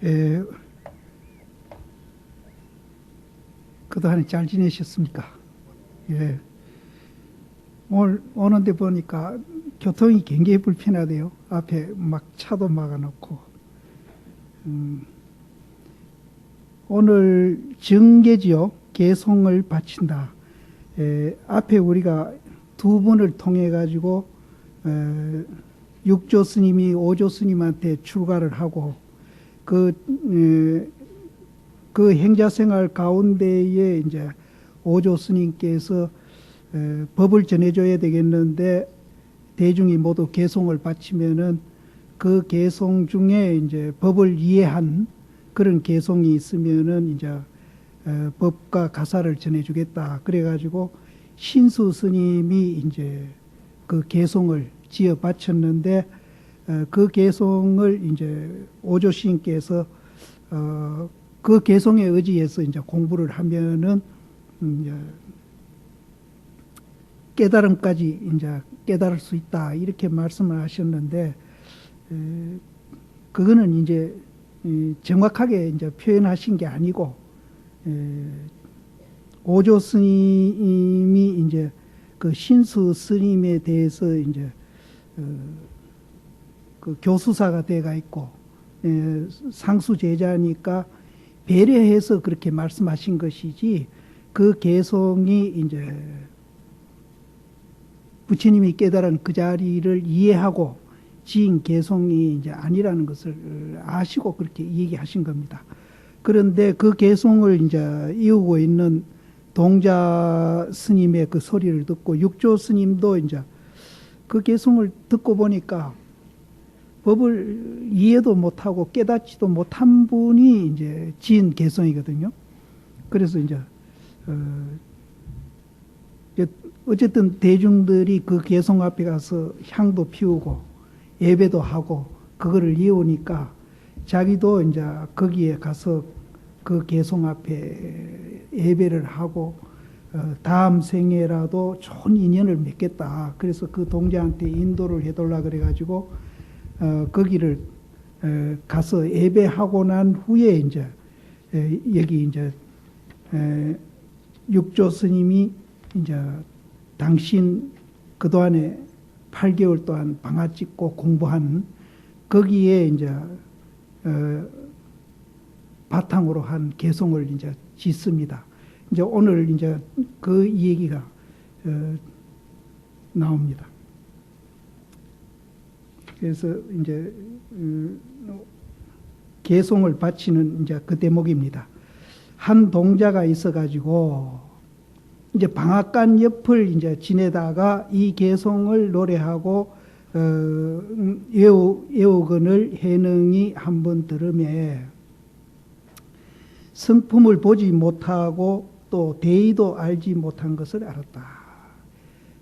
에, 그동안에 잘 지내셨습니까? 예. 오늘 오는데 보니까 교통이 굉장히 불편하대요. 앞에 막 차도 막아놓고. 오늘 정계지요. 개송을 바친다. 앞에 우리가 두 분을 통해 가지고 육조 스님이 오조 스님한테 출가를 하고 그 행자생활 가운데에 이제 오조 스님께서 법을 전해줘야 되겠는데 대중이 모두 개송을 바치면은 그 개송 중에 이제 법을 이해한 그런 개송이 있으면은 이제 법과 가사를 전해주겠다. 그래가지고 신수 스님이 이제 그 개송을 지어 바쳤는데 그 개송을 이제 오조 스님께서 그 개송에 의지해서 이제 공부를 하면은 이제 깨달음까지 이제 깨달을 수 있다 이렇게 말씀을 하셨는데 그거는 이제 정확하게 이제 표현하신 게 아니고 오조 스님이 이제 그 신수 스님에 대해서 이제 그 교수사가 돼가 있고 상수 제자니까 배려해서 그렇게 말씀하신 것이지 그 개송이 이제 부처님이 깨달은 그 자리를 이해하고 지은 개송이 이제 아니라는 것을 아시고 그렇게 얘기하신 겁니다. 그런데 그 개송을 이제 이루고 있는 동자 스님의 그 소리를 듣고 육조 스님도 이제 그 개송을 듣고 보니까 법을 이해도 못하고 깨닫지도 못한 분이 이제 지은 개송이거든요. 그래서 이제 어쨌든 대중들이 그 개송 앞에 가서 향도 피우고 예배도 하고 그거를 이으니까 자기도 이제 거기에 가서 그 개송 앞에 예배를 하고 다음 생에라도 좋은 인연을 맺겠다. 그래서 그 동자한테 인도를 해달라 그래가지고 거기를 가서 예배하고 난 후에 이제 여기 이제 육조 스님이 이제 당신 그동안에 8개월 동안 방아 찍고 공부한 거기에 이제 바탕으로 한 개송을 이제 짓습니다. 이제 오늘 이제 그 얘기가 나옵니다. 그래서 이제 개송을 바치는 이제 그 대목입니다. 한 동자가 있어가지고 이제 방앗간 옆을 이제 지내다가 이 개송을 노래하고 외우건을 해능이 한번 들으매 성품을 보지 못하고 또 대의도 알지 못한 것을 알았다.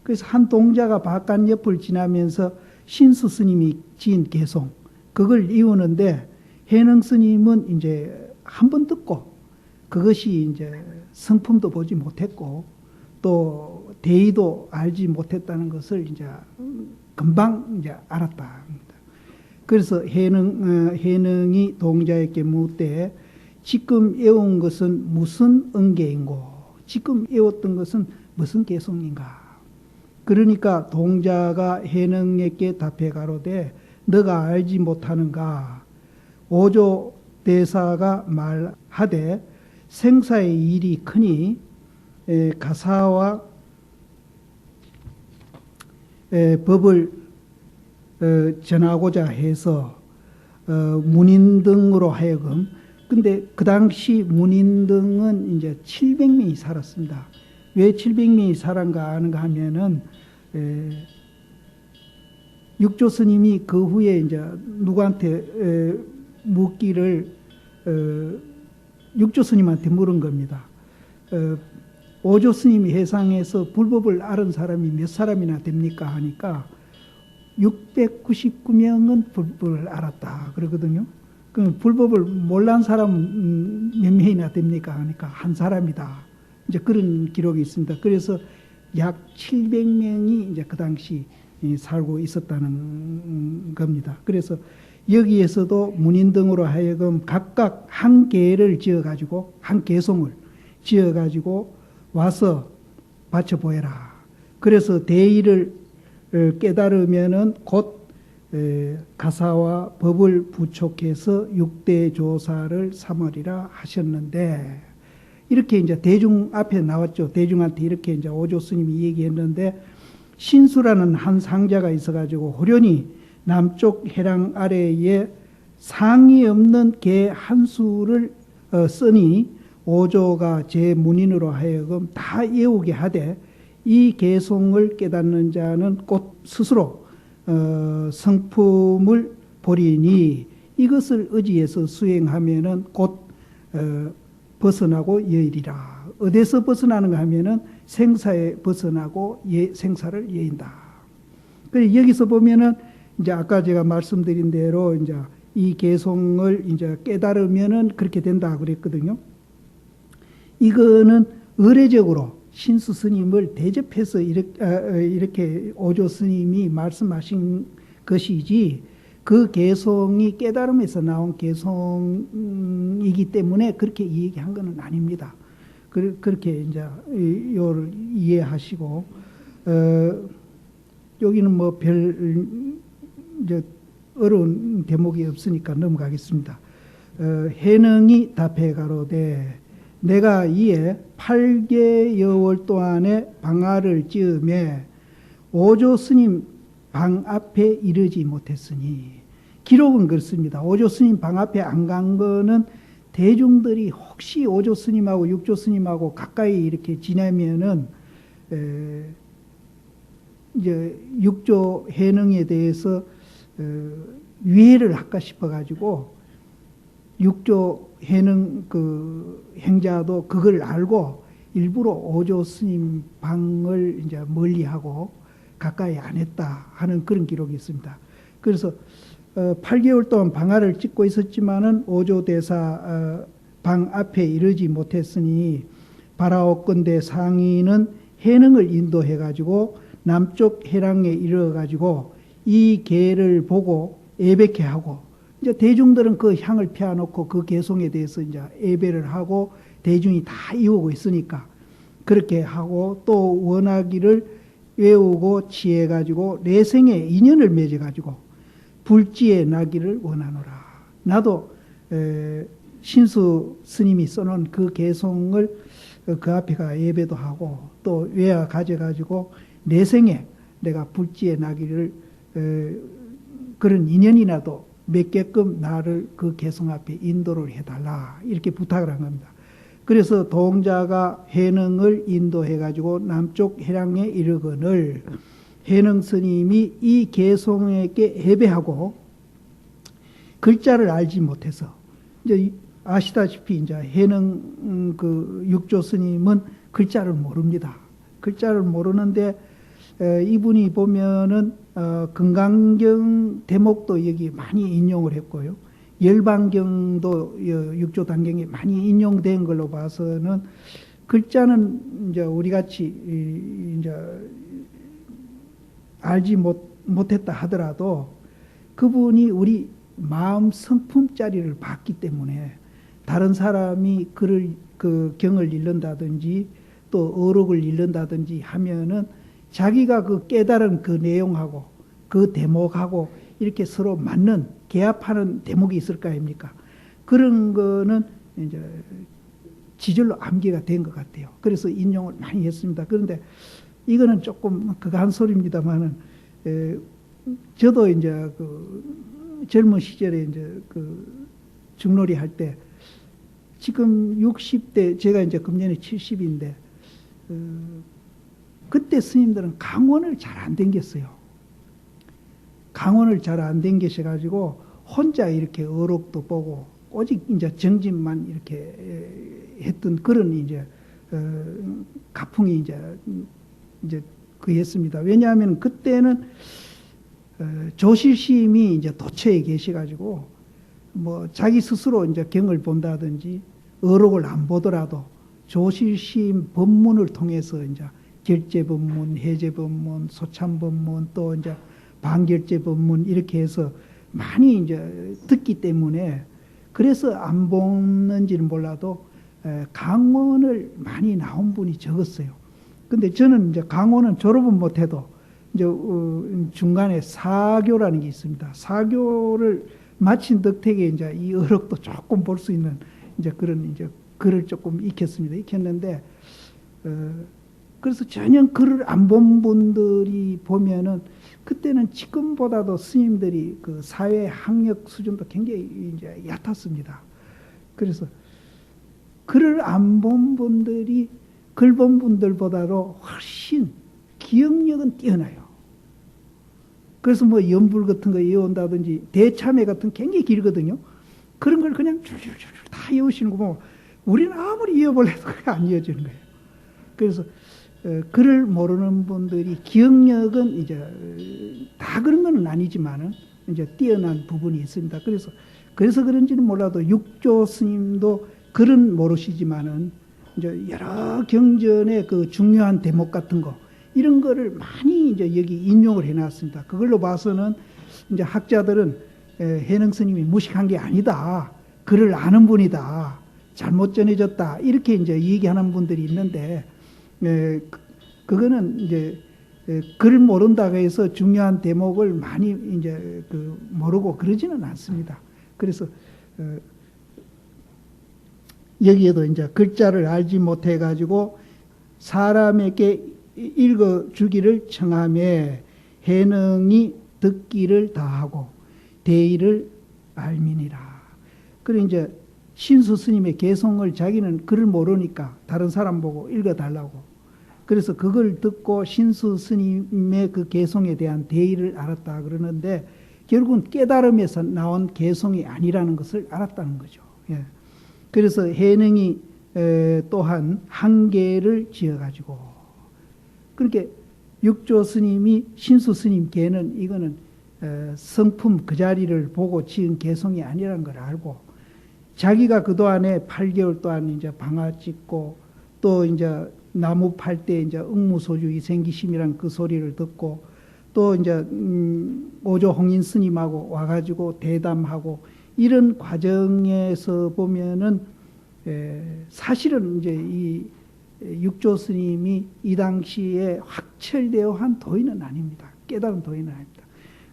그래서 한 동자가 방앗간 옆을 지나면서 신수 스님이 지은 개송 그걸 이우는데 해능 스님은 이제 한 번 듣고 그것이 이제 성품도 보지 못했고 또 대의도 알지 못했다는 것을 이제 금방 이제 알았다. 그래서 해능이 동자에게 묻되 지금 외운 것은 무슨 응계인고 지금 외웠던 것은 무슨 개송인가. 그러니까 동자가 해능에게 답해 가로되 너가 알지 못하는가. 오조 대사가 말하되 생사의 일이 크니 가사와 법을 전하고자 해서 문인 등으로 하여금 근데 그 당시 문인 등은 이제 700명이 살았습니다. 왜 700명이 살았는가 하는가 하면은 육조 스님이 그 후에 이제 누구한테 묻기를 육조 스님한테 물은 겁니다. 오조 스님이 해상에서 불법을 앓은 사람이 몇 사람이나 됩니까? 하니까 699명은 불법을 알았다 그러거든요. 그럼 불법을 몰란 사람은 몇 명이나 됩니까? 하니까 한 사람이다. 이제 그런 기록이 있습니다. 그래서 약 700명이 이제 그 당시 살고 있었다는 겁니다. 그래서 여기에서도 문인 등으로 하여금 각각 한 계를 지어가지고, 한 계송을 지어가지고 와서 바쳐 보여라. 그래서 대의를 깨달으면은 곧 가사와 법을 부촉해서 육대 조사를 삼으리라 하셨는데, 이렇게 이제 대중 앞에 나왔죠. 대중한테 이렇게 이제 오조 스님이 얘기했는데, 신수라는 한 상자가 있어가지고 호련히 남쪽 해랑 아래에 상이 없는 개 한 수를 쓰니 오조가 제 문인으로 하여금 다 외우게 하되, 이 개송을 깨닫는 자는 곧 스스로 성품을 버리니 이것을 의지해서 수행하면은 곧 벗어나고 여의리라. 어디서 벗어나는가 하면은 생사에 벗어나고 생사를 여인다. 그래서 여기서 보면은 이제 아까 제가 말씀드린 대로 이제 이 개송을 이제 깨달으면은 그렇게 된다 그랬거든요. 이거는 의례적으로 신수 스님을 대접해서 이렇게 오조 스님이 말씀하신 것이지, 그 개송이 깨달음에서 나온 개송이기 때문에 그렇게 얘기한 것은 아닙니다. 그렇게 이제 요를 이해하시고, 여기는 뭐 별 이제 어려운 대목이 없으니까 넘어가겠습니다. 해능이 답해 가로되 내가 이에 8개여월 동안에 방화를 찌음에 오조 스님 방 앞에 이르지 못했으니, 기록은 그렇습니다. 오조 스님 방 앞에 안 간 거는 대중들이 혹시 오조 스님하고 육조 스님하고 가까이 이렇게 지내면은 이제 육조 해능에 대해서 위해를 할까 싶어가지고, 육조 해능 그 행자도 그걸 알고 일부러 오조 스님 방을 이제 멀리하고 가까이 안 했다 하는 그런 기록이 있습니다. 그래서 8개월 동안 방화를 찍고 있었지만은 오조 대사 방 앞에 이르지 못했으니, 바라옵건대 상인은 해능을 인도해 가지고 남쪽 해랑에 이르러 가지고 이 개를 보고 예백해 하고, 이제 대중들은 그 향을 피워놓고 그 개송에 대해서 이제 예배를 하고 대중이 다 이오고 있으니까 그렇게 하고, 또 원하기를 외우고 취해가지고 내생에 인연을 맺어가지고 불지에 나기를 원하노라. 나도 신수 스님이 써놓은 그 개송을 그 앞에가 예배도 하고 또 외화 가져가지고 내생에 내가 불지에 나기를 그런 인연이라도 맺게끔 나를 그 개송 앞에 인도를 해달라, 이렇게 부탁을 한 겁니다. 그래서 동자가 해능을 인도해가지고 남쪽 해랑에 이르거늘 해능 스님이 이 개송에게 예배하고 글자를 알지 못해서, 이제 아시다시피 이제 해능 그 육조 스님은 글자를 모릅니다. 글자를 모르는데 이분이 보면은 금강경 대목도 여기 많이 인용을 했고요. 열반경도 육조 단경에 많이 인용된 걸로 봐서는 글자는 이제 우리 같이 이제 알지 못했다 하더라도 그분이 우리 마음 성품짜리를 봤기 때문에 다른 사람이 글을 그 경을 읽는다든지 또 어록을 읽는다든지 하면은 자기가 그 깨달은 그 내용하고 그 대목하고 이렇게 서로 맞는 개합하는 대목이 있을 거 아닙니까? 그런 거는 이제 지절로 암기가 된 것 같아요. 그래서 인용을 많이 했습니다. 그런데 이거는 조금 그간 소리입니다만은 저도 이제 그 젊은 시절에 이제 그 중놀이 할 때, 지금 60대, 제가 이제 금년에 70인데 그때 스님들은 강원을 잘 안 댕겼어요. 강원을 잘 안 댕기셔가지고 혼자 이렇게 어록도 보고 오직 이제 정진만 이렇게 했던 그런 이제 가풍이 이제 그했습니다. 왜냐하면 그때는 조실시임이 이제 도처에 계셔가지고 뭐 자기 스스로 이제 경을 본다든지 어록을 안 보더라도 조실시임 법문을 통해서 이제 결제법문, 해제법문, 소참법문, 또 이제 반결제법문 이렇게 해서 많이 이제 듣기 때문에 그래서 안 보는지는 몰라도 강원을 많이 나온 분이 적었어요. 근데 저는 이제 강원은 졸업은 못해도 이제 중간에 사교라는 게 있습니다. 사교를 마친 덕택에 이제 이 어록도 조금 볼 수 있는 이제 그런 이제 글을 조금 익혔습니다. 익혔는데 그래서 전혀 글을 안 본 분들이 보면은 그때는 지금보다도 스님들이 그 사회 학력 수준도 굉장히 이제 얕았습니다. 그래서 글을 안 본 분들이 글 본 분들보다도 훨씬 기억력은 뛰어나요. 그래서 뭐 연불 같은 거 외운다든지 대참회 같은 거 굉장히 길거든요. 그런 걸 그냥 줄줄줄 다 외우시는 거 보면 우리는 아무리 외워볼래도 그게 안 이어지는 거예요. 그래서 글을 모르는 분들이 기억력은 이제 다 그런 건 아니지만은 이제 뛰어난 부분이 있습니다. 그래서 그런지는 몰라도 육조 스님도 글은 모르시지만은 이제 여러 경전의 그 중요한 대목 같은 거 이런 거를 많이 이제 여기 인용을 해놨습니다. 그걸로 봐서는 이제 학자들은 해능 스님이 무식한 게 아니다. 글을 아는 분이다. 잘못 전해졌다. 이렇게 이제 얘기하는 분들이 있는데, 그거는 이제 글 모른다고 해서 중요한 대목을 많이 이제 모르고 그러지는 않습니다. 그래서 여기에도 이제 글자를 알지 못해 가지고 사람에게 읽어주기를 청하며 해능이 듣기를 다하고 대의를 알미니라. 그래 이제 신수 스님의 개송을 자기는 글을 모르니까 다른 사람 보고 읽어달라고. 그래서 그걸 듣고 신수 스님의 그 개송에 대한 대의를 알았다 그러는데 결국은 깨달음에서 나온 개송이 아니라는 것을 알았다는 거죠. 예. 그래서 해능이 또한 한계를 지어가지고 그렇게 육조 스님이 신수 스님 개는 이거는 성품 그 자리를 보고 지은 개송이 아니라는 걸 알고 자기가 그동안에 8개월 동안 이제 방아 찍고 또 이제 나무 팔 때 이제 응무소주 이생기심이란 그 소리를 듣고 또 이제 오조 홍인 스님하고 와가지고 대담하고 이런 과정에서 보면은 사실은 이제 이 육조 스님이 이 당시에 확철되어 한 도인은 아닙니다. 깨달은 도인은 아닙니다.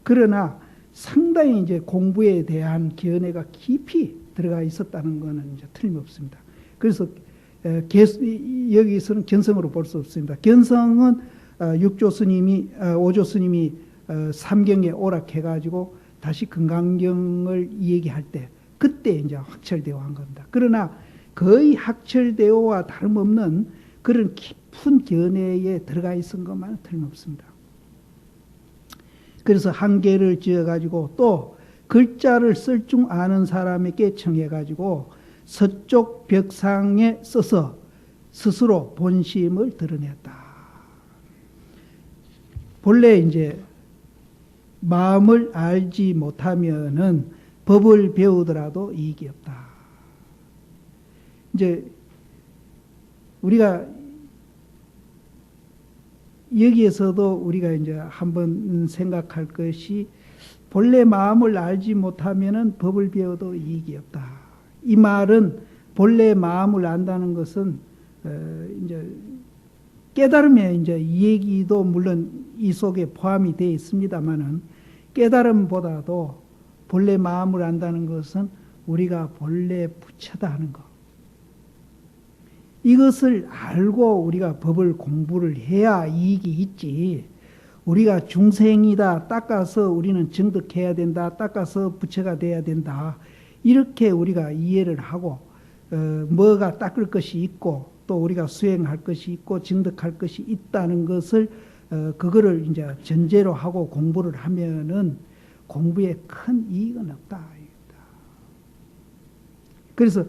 그러나 상당히 이제 공부에 대한 견해가 깊이 들어가 있었다는 것은 이제 틀림없습니다. 그래서 여기서는 견성으로 볼 수 없습니다. 견성은 육조 스님이 오조 스님이 삼경에 오락해가지고 다시 금강경을 얘기할 때 그때 이제 확철되어 한 겁니다. 그러나 거의 확철되어와 다름없는 그런 깊은 견해에 들어가 있은 것만은 틀림없습니다. 그래서 한계를 지어가지고 또 글자를 쓸 줄 아는 사람에게 청해가지고 서쪽 벽상에 써서 스스로 본심을 드러냈다. 본래 이제 마음을 알지 못하면은 법을 배우더라도 이익이 없다. 이제 우리가 여기에서도 우리가 이제 한번 생각할 것이 본래 마음을 알지 못하면은 법을 배워도 이익이 없다. 이 말은 본래 마음을 안다는 것은 이제 깨달음의 이제 이 얘기도 물론 이 속에 포함이 되어 있습니다만은 깨달음보다도 본래 마음을 안다는 것은 우리가 본래 부처다 하는 것. 이것을 알고 우리가 법을 공부를 해야 이익이 있지. 우리가 중생이다 닦아서 우리는 정득해야 된다. 닦아서 부처가 돼야 된다. 이렇게 우리가 이해를 하고 뭐가 닦을 것이 있고 또 우리가 수행할 것이 있고 정득할 것이 있다는 것을 그거를 이제 전제로 하고 공부를 하면은 공부에 큰 이익은 없다. 그래서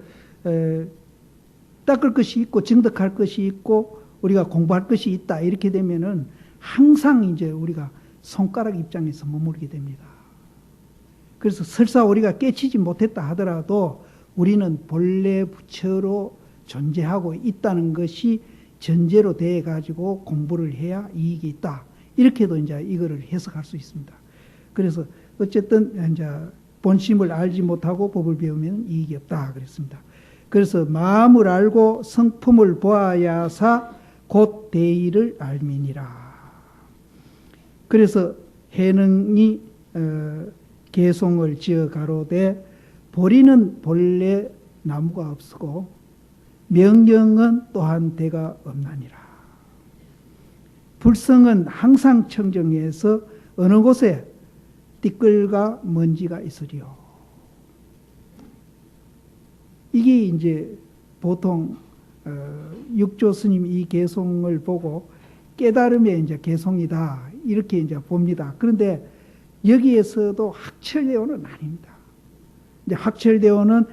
닦을 것이 있고 정득할 것이 있고 우리가 공부할 것이 있다 이렇게 되면은 항상 이제 우리가 손가락 입장에서 머무르게 됩니다. 그래서 설사 우리가 깨치지 못했다 하더라도 우리는 본래 부처로 존재하고 있다는 것이 전제로 돼 가지고 공부를 해야 이익이 있다. 이렇게도 이제 이거를 해석할 수 있습니다. 그래서 어쨌든 이제 본심을 알지 못하고 법을 배우면 이익이 없다 그랬습니다. 그래서 마음을 알고 성품을 보아야사 곧 대의를 알미니라. 그래서 해능이 개송을 지어 가로되 보리는 본래 나무가 없고 명경은 또한 대가 없나니라. 불성은 항상 청정해서 어느 곳에 띠끌과 먼지가 있으리요. 이게 이제 보통 육조 스님 이 개송을 보고 깨달음의 이제 개송이다 이렇게 이제 봅니다. 그런데 여기에서도 학철대오는 아닙니다. 이제 학철대오는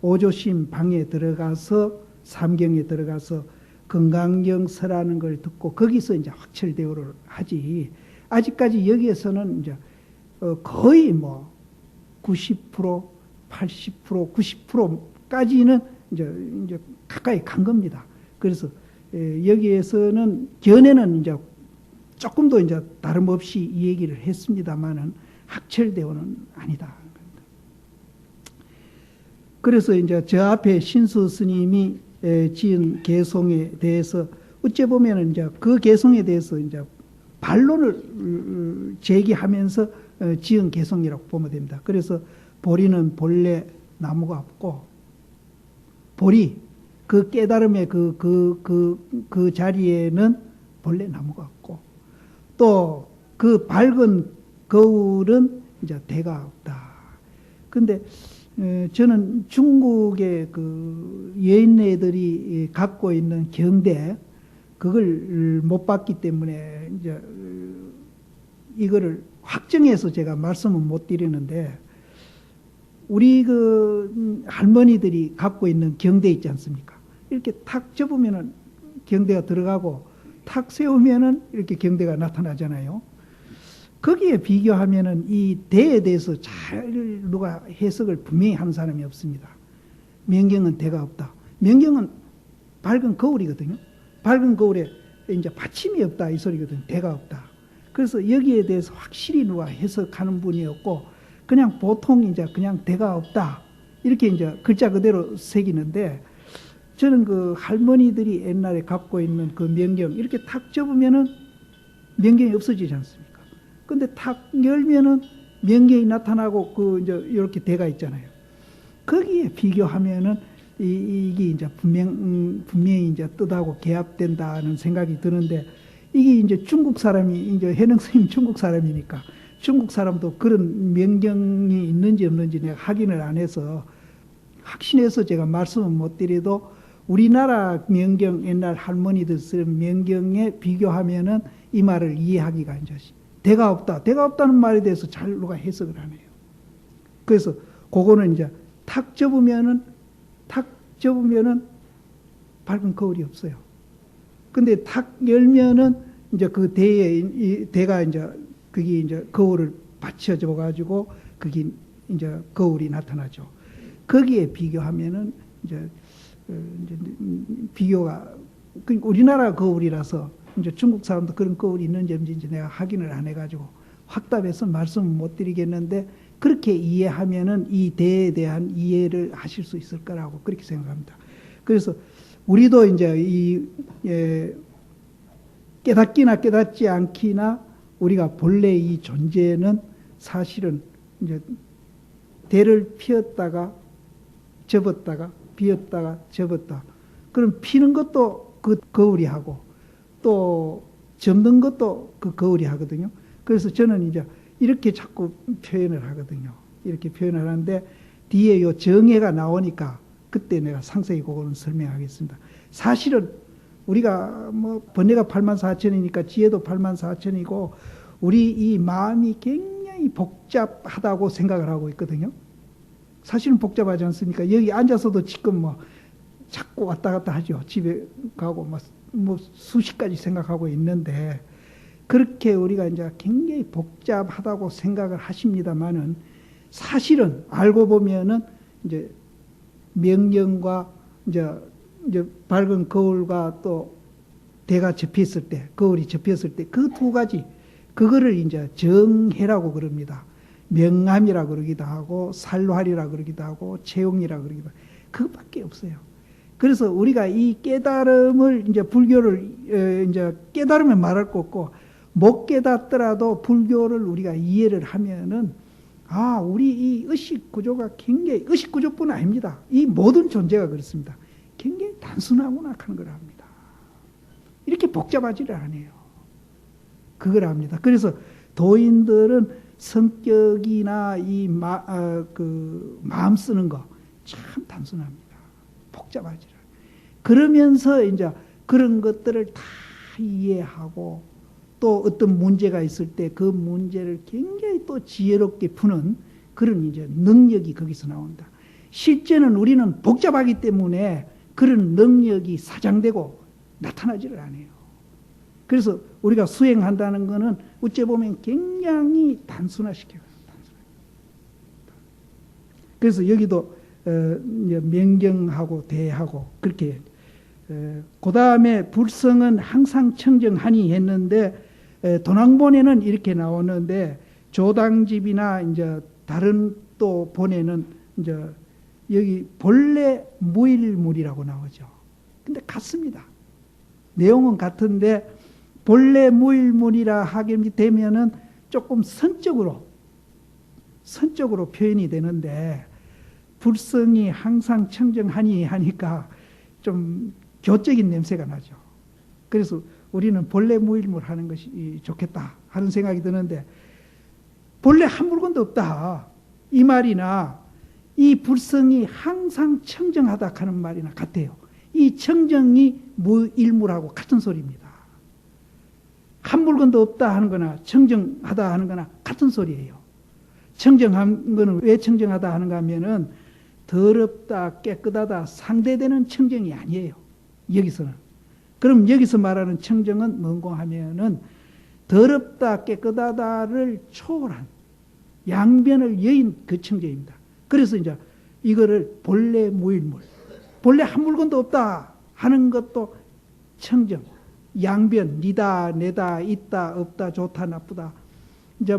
오조심 방에 들어가서 삼경에 들어가서 건강경서라는 걸 듣고 거기서 이제 학철대오를 하지. 아직까지 여기에서는 이제 거의 뭐 90%, 80%, 90%까지는 이제 가까이 간 겁니다. 그래서 여기에서는 전에는 이제 조금도 이제 다름없이 이 얘기를 했습니다만은 학철대오는 아니다. 그래서 이제 저 앞에 신수 스님이 지은 개송에 대해서 어째 보면은 이제 그 개송에 대해서 이제 반론을 제기하면서 지은 개송이라고 보면 됩니다. 그래서 보리는 본래 나무가 없고 보리 그 깨달음의 그 자리에는 본래 나무가 없고 또 그 밝은 거울은 이제 대가 없다. 근데 저는 중국의 그 여인네들이 갖고 있는 경대 그걸 못 봤기 때문에 이제 이거를 확정해서 제가 말씀은 못 드리는데 우리 그 할머니들이 갖고 있는 경대 있지 않습니까? 이렇게 탁 접으면은 경대가 들어가고 탁 세우면은 이렇게 경대가 나타나잖아요. 거기에 비교하면은 이 대에 대해서 잘 누가 해석을 분명히 하는 사람이 없습니다. 명경은 대가 없다. 명경은 밝은 거울이거든요. 밝은 거울에 이제 받침이 없다 이 소리거든요. 대가 없다. 그래서 여기에 대해서 확실히 누가 해석하는 분이 없고 그냥 보통 이제 그냥 대가 없다 이렇게 이제 글자 그대로 새기는데 저는 그 할머니들이 옛날에 갖고 있는 그 명경 이렇게 탁 접으면은 명경이 없어지지 않습니까? 근데 탁 열면은 명경이 나타나고 그 이제 이렇게 대가 있잖아요. 거기에 비교하면은 이게 이제 분명히 이제 뜻하고 개합된다는 생각이 드는데 이게 이제 중국 사람이 이제 해능 스님 중국 사람이니까 중국 사람도 그런 명경이 있는지 없는지 내가 확인을 안 해서 확신해서 제가 말씀은 못 드려도 우리나라 명경 옛날 할머니들 쓰는 명경에 비교하면은 이 말을 이해하기가 이제 대가 없다. 대가 없다는 말에 대해서 잘 누가 해석을 안 해요. 그래서 그거는 이제 탁 접으면은 밝은 거울이 없어요. 근데 탁 열면은 이제 그 대에 이 대가 이제 그게 이제 거울을 받쳐줘 가지고 그게 이제 거울이 나타나죠. 거기에 비교하면은 이제 비교가 우리나라 거울이라서 이제 중국 사람도 그런 거울이 있는지 없는지 내가 확인을 안 해가지고 확답해서 말씀을 못 드리겠는데 그렇게 이해하면은 이 대에 대한 이해를 하실 수 있을 거라고 그렇게 생각합니다. 그래서 우리도 이제 깨닫기나 깨닫지 않기나 우리가 본래 이 존재는 사실은 이제 대를 피었다가 접었다가 비었다가 접었다. 그럼 피는 것도 그 거울이 하고 또 접는 것도 그 거울이 하거든요. 그래서 저는 이제 이렇게 자꾸 표현을 하거든요. 이렇게 표현을 하는데 뒤에 요 정해가 나오니까 그때 내가 상세히 그거는 설명하겠습니다. 사실은 우리가 뭐 번뇌가 84,000이니까 지혜도 84,000이고 우리 이 마음이 굉장히 복잡하다고 생각을 하고 있거든요. 사실은 복잡하지 않습니까? 여기 앉아서도 지금 뭐 자꾸 왔다 갔다 하죠. 집에 가고 뭐 수십 가지 생각하고 있는데 그렇게 우리가 이제 굉장히 복잡하다고 생각을 하십니다만은 사실은 알고 보면은 이제 명령과 이제 밝은 거울과 또 대가 접혔을 때, 거울이 접혔을 때 그 두 가지 그거를 이제 정해라고 그럽니다. 명암이라 그러기도 하고 살활이라 그러기도 하고 채용이라 그러기도 하고 그것밖에 없어요. 그래서 우리가 이 깨달음을 이제 불교를 이제 깨달으면 말할 거 없고 못 깨닫더라도 불교를 우리가 이해를 하면은 아, 우리 이 의식 구조가 굉장히 의식 구조뿐 아닙니다. 이 모든 존재가 그렇습니다. 굉장히 단순하구나 하는 걸 압니다. 이렇게 복잡하지를 않아요. 그걸 압니다. 그래서 도인들은 성격이나 이 마음 쓰는 거 참 단순합니다. 복잡하지 않아요. 그러면서 이제 그런 것들을 다 이해하고 또 어떤 문제가 있을 때 그 문제를 굉장히 또 지혜롭게 푸는 그런 이제 능력이 거기서 나온다. 실제는 우리는 복잡하기 때문에 그런 능력이 사장되고 나타나지를 않아요. 그래서 우리가 수행한다는 것은 어찌 보면 굉장히 단순화시켜요. 그래서 여기도 명경하고 대하고 그렇게 그 다음에 불성은 항상 청정하니 했는데 도낭본에는 이렇게 나오는데 조당집이나 이제 다른 또 본에는 이제 여기 본래 무일물이라고 나오죠. 근데 같습니다. 내용은 같은데 본래 무일물이라 하게 되면은 조금 선적으로 표현이 되는데 불성이 항상 청정하니 하니까 좀 교적인 냄새가 나죠. 그래서 우리는 본래 무일물 하는 것이 좋겠다 하는 생각이 드는데 본래 한 물건도 없다 이 말이나 이 불성이 항상 청정하다 하는 말이나 같아요. 이 청정이 무일물하고 같은 소리입니다. 한 물건도 없다 하는 거나 청정하다 하는 거나 같은 소리예요. 청정한 거는 왜 청정하다 하는가 하면은 더럽다 깨끗하다 상대되는 청정이 아니에요. 여기서는. 그럼 여기서 말하는 청정은 뭔고 하면은 더럽다 깨끗하다를 초월한 양변을 여인 그 청정입니다. 그래서 이제 이거를 본래 무일물, 본래 한 물건도 없다 하는 것도 청정, 양변, 니다, 내다, 있다, 없다, 좋다, 나쁘다. 이제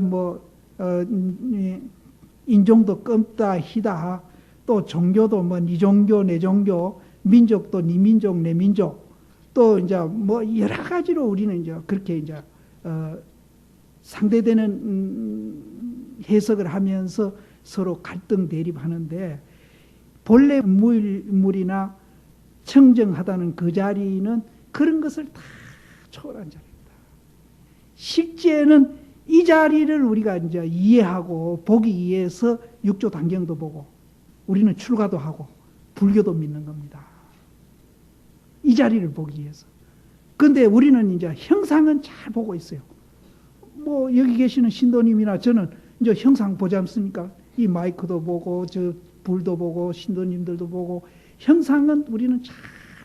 인종도 끔다, 희다, 또 종교도 네 종교, 내 종교, 민족도 네 민족, 내 민족, 또 이제 여러 가지로 우리는 이제 그렇게 이제 상대되는 해석을 하면서 서로 갈등 대립하는데 본래 무일물이나 청정하다는 그 자리는 그런 것을 다 초월한 자리입니다. 실제는 이 자리를 우리가 이제 이해하고 보기 위해서 육조 단경도 보고 우리는 출가도 하고 불교도 믿는 겁니다. 이 자리를 보기 위해서. 그런데 우리는 이제 형상은 잘 보고 있어요. 여기 계시는 신도님이나 저는 이제 형상 보지 않습니까? 이 마이크도 보고 저 불도 보고 신도님들도 보고 형상은 우리는 잘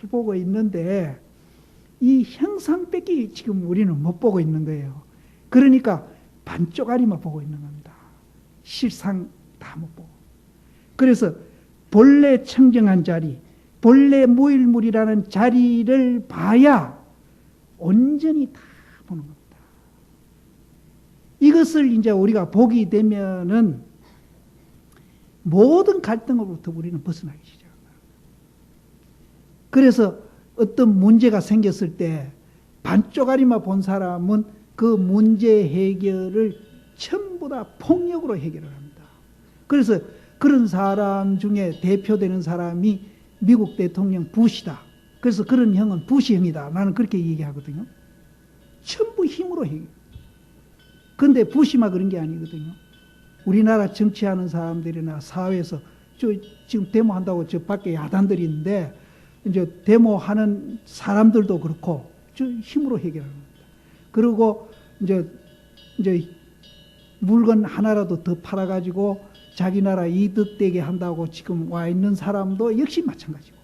보고 있는데 이 형상밖에 지금 우리는 못 보고 있는 거예요. 그러니까 반쪽아리만 보고 있는 겁니다. 실상 다 못 보고. 그래서 본래 청정한 자리, 본래 무일물이라는 자리를 봐야 온전히 다 보는 겁니다. 이것을 이제 우리가 보게 되면은 모든 갈등으로부터 우리는 벗어나기 시작합니다. 그래서 어떤 문제가 생겼을 때 반쪽아리만 본 사람은 그 문제 해결을 전부 다 폭력으로 해결을 합니다. 그래서 그런 사람 중에 대표되는 사람이 미국 대통령 부시다. 그래서 그런 형은 부시형이다. 나는 그렇게 얘기하거든요. 전부 힘으로 해결. 그런데 부시만 그런 게 아니거든요. 우리나라 정치하는 사람들이나 사회에서 지금 데모한다고 저 밖에 야단들이 있는데 이제 데모하는 사람들도 그렇고 저 힘으로 해결하는 겁니다. 그리고 이제 물건 하나라도 더 팔아가지고 자기 나라 이득되게 한다고 지금 와 있는 사람도 역시 마찬가지고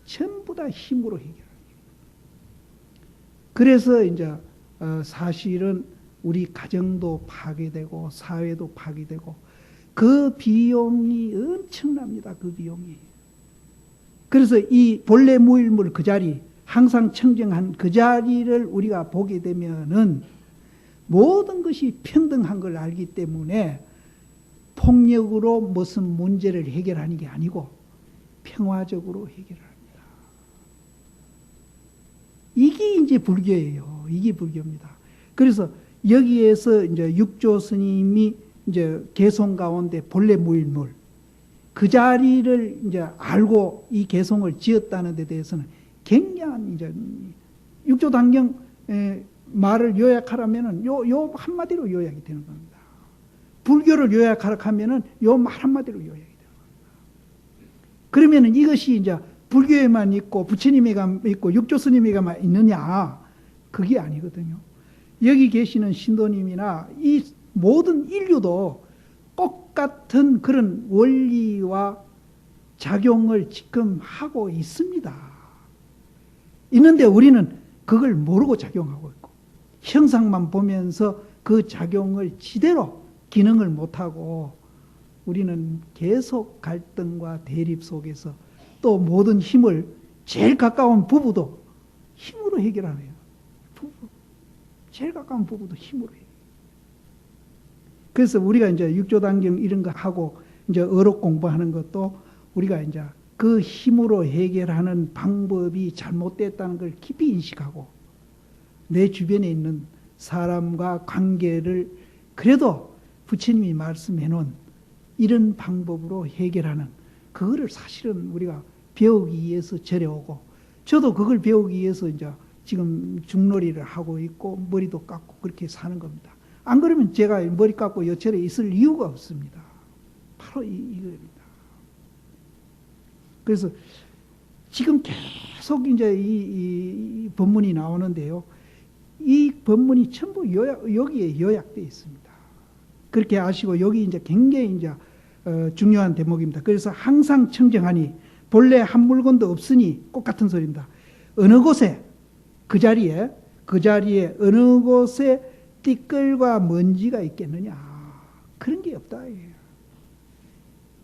전부 다 힘으로 해결합니다. 그래서 이제 사실은 우리 가정도 파괴되고 사회도 파괴되고 그 비용이 엄청납니다. 그 비용이. 그래서 이 본래 무일물 그 자리 항상 청정한 그 자리를 우리가 보게 되면은 모든 것이 평등한 걸 알기 때문에 폭력으로 무슨 문제를 해결하는 게 아니고 평화적으로 해결합니다. 이게 이제 불교예요. 이게 불교입니다. 그래서 여기에서 이제 육조 스님이 이제 개송 가운데 본래 무일물 그 자리를 이제 알고 이 개송을 지었다는 데 대해서는 굉장한 이제 육조 단경 말을 요약하라면은 요 한마디로 요약이 되는 겁니다. 불교를 요약하라 하면은 요 말 한마디로 요약이 되는 겁니다. 그러면은 이것이 이제 불교에만 있고 부처님에만 있고 육조 스님에게만 있느냐? 그게 아니거든요. 여기 계시는 신도님이나 이 모든 인류도 똑같은 그런 원리와 작용을 지금 하고 있습니다. 있는데 우리는 그걸 모르고 작용하고 있고 형상만 보면서 그 작용을 제대로 기능을 못하고 우리는 계속 갈등과 대립 속에서 또 모든 힘을 제일 가까운 부부도 힘으로 해결하네요. 부부. 제일 가까운 부부도 힘으로 해요. 그래서 우리가 이제 육조단경 이런 거 하고 이제 어록 공부하는 것도 우리가 이제 그 힘으로 해결하는 방법이 잘못됐다는 걸 깊이 인식하고 내 주변에 있는 사람과 관계를 그래도 부처님이 말씀해 놓은 이런 방법으로 해결하는 그거를 사실은 우리가 배우기 위해서 절에오고 저도 그걸 배우기 위해서 이제 지금 중놀이를 하고 있고 머리도 깎고 그렇게 사는 겁니다. 안 그러면 제가 머리 깎고 여철에 있을 이유가 없습니다. 바로 이거입니다. 그래서 지금 계속 이제 이 법문이 나오는데요. 이 법문이 전부 여기에 요약되어 있습니다. 그렇게 아시고 여기 이제 굉장히 이제 중요한 대목입니다. 그래서 항상 청정하니 본래 한 물건도 없으니 꼭 같은 소리입니다. 어느 곳에 그 자리에 어느 곳에 띠끌과 먼지가 있겠느냐? 그런 게 없다.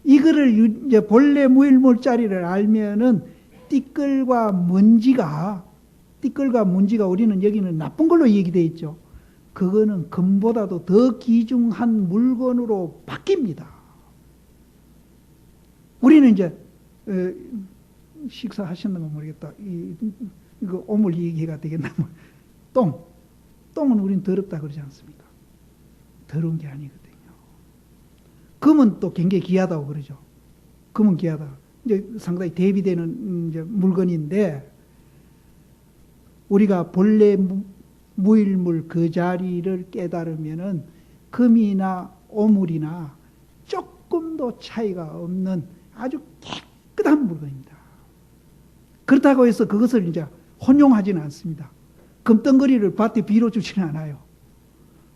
이거를 이제 본래 무일물자리를 알면은 띠끌과 먼지가 우리는 여기는 나쁜 걸로 얘기되어 있죠. 그거는 금보다도 더 귀중한 물건으로 바뀝니다. 우리는 이제 식사하셨는가 모르겠다. 이거 오물 얘기가 되겠나? 똥은 우린 더럽다 그러지 않습니까? 더러운 게 아니거든요. 금은 또 굉장히 귀하다고 그러죠. 금은 귀하다. 이제 상당히 대비되는 이제 물건인데 우리가 본래 무일물 그 자리를 깨달으면은 금이나 오물이나 조금도 차이가 없는 아주 깨끗한 물건입니다. 그렇다고 해서 그것을 이제 혼용하지는 않습니다. 금덩거리를 밭에 비로 주지는 않아요.